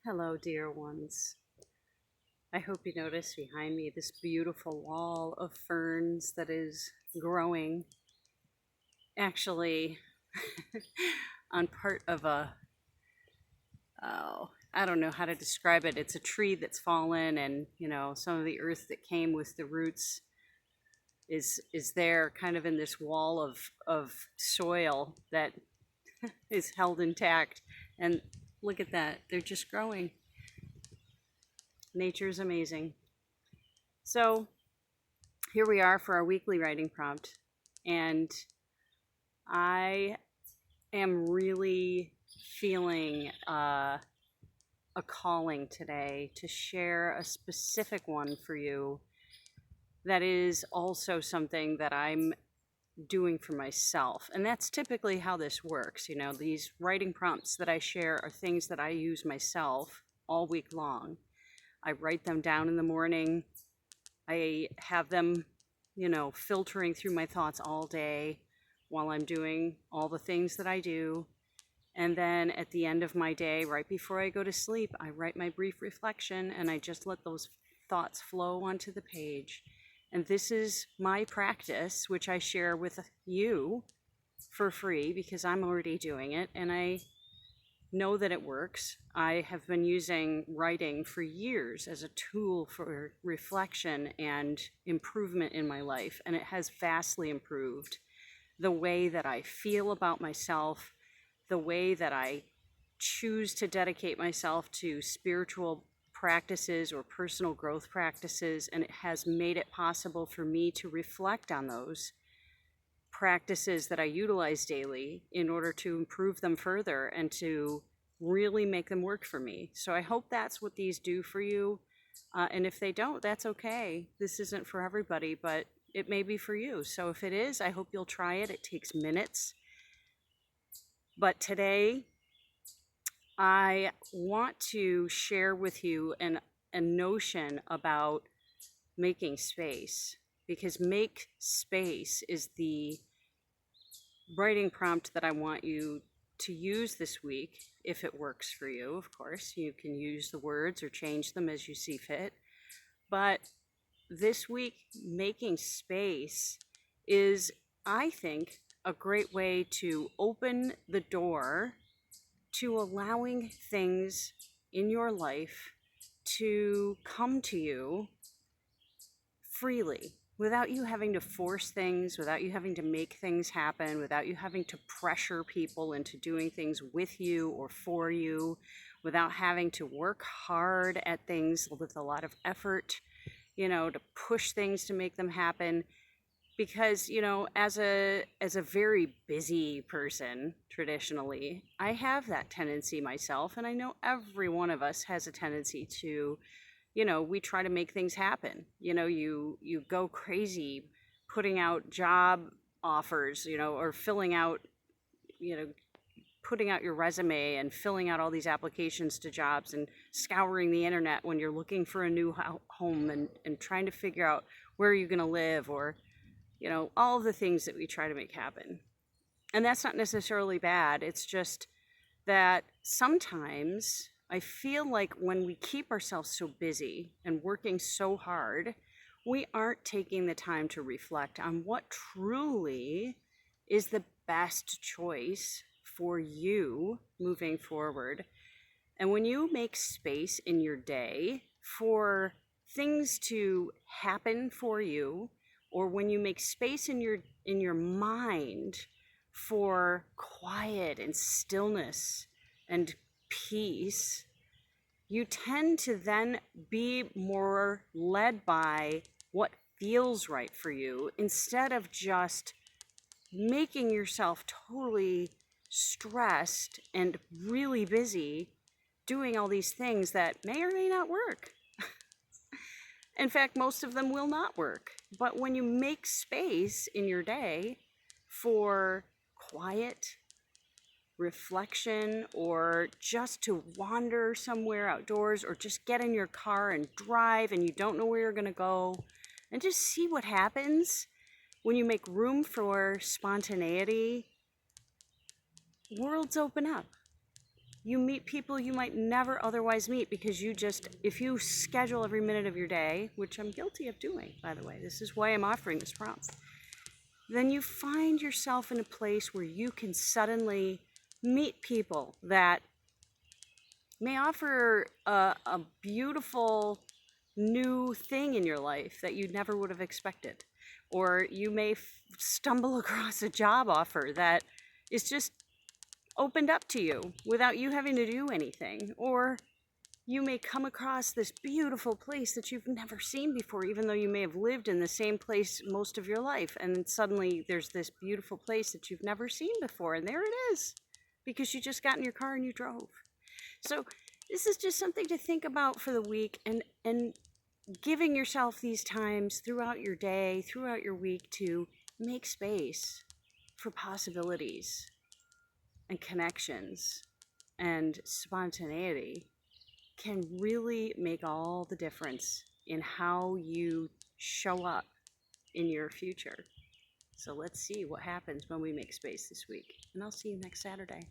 Hello, dear ones. I hope you notice behind me this beautiful wall of ferns that is growing actually on part of I don't know how to describe it. It's a tree that's fallen, and some of the earth that came with the roots is there kind of in this wall of soil that is held intact. And look at that, they're just growing. Nature's amazing. So here we are for our weekly writing prompt, and I am really feeling a calling today to share a specific one for you that is also something that I'm doing for myself. And that's typically how this works. These writing prompts that I share are things that I use myself all week long. I write them down in the morning. I have them, filtering through my thoughts all day while I'm doing all the things that I do. And then at the end of my day, right before I go to sleep, I write my brief reflection and I just let those thoughts flow onto the page. And this is my practice, which I share with you for free because I'm already doing it and I know that it works. I have been using writing for years as a tool for reflection and improvement in my life, and it has vastly improved the way that I feel about myself, the way that I choose to dedicate myself to spiritual practices or personal growth practices, and it has made it possible for me to reflect on those practices that I utilize daily in order to improve them further and to really make them work for me. So I hope that's what these do for you. And if they don't, that's okay. This isn't for everybody, but it may be for you. So if it is, I hope you'll try it. It takes minutes. But today, I want to share with you a notion about making space, because make space is the writing prompt that I want you to use this week. If it works for you, of course, you can use the words or change them as you see fit. But this week, making space is, I think, a great way to open the door to allowing things in your life to come to you freely, without you having to force things, without you having to make things happen, without you having to pressure people into doing things with you or for you, without having to work hard at things with a lot of effort, to push things to make them happen. Because, as a very busy person traditionally, I have that tendency myself, and I know every one of us has a tendency to, we try to make things happen. You go crazy putting out job offers, or filling out, putting out your resume and filling out all these applications to jobs and scouring the internet when you're looking for a new home and trying to figure out where you're going to live, or, all of the things that we try to make happen. And that's not necessarily bad. It's just that sometimes I feel like when we keep ourselves so busy and working so hard, we aren't taking the time to reflect on what truly is the best choice for you moving forward. And when you make space in your day for things to happen for you, or when you make space in your mind for quiet and stillness and peace, you tend to then be more led by what feels right for you, instead of just making yourself totally stressed and really busy doing all these things that may or may not work. In fact, most of them will not work. But when you make space in your day for quiet reflection, or just to wander somewhere outdoors, or just get in your car and drive and you don't know where you're going to go, and just see what happens when you make room for spontaneity, worlds open up. You meet people you might never otherwise meet because if you schedule every minute of your day, which I'm guilty of doing, by the way, this is why I'm offering this prompt, then you find yourself in a place where you can suddenly meet people that may offer a beautiful new thing in your life that you never would have expected. Or you may stumble across a job offer that is just opened up to you without you having to do anything. Or you may come across this beautiful place that you've never seen before, even though you may have lived in the same place most of your life. And suddenly there's this beautiful place that you've never seen before. And there it is, because you just got in your car and you drove. So this is just something to think about for the week, and giving yourself these times throughout your day, throughout your week, to make space for possibilities and connections and spontaneity can really make all the difference in how you show up in your future. So let's see what happens when we make space this week. And I'll see you next Saturday.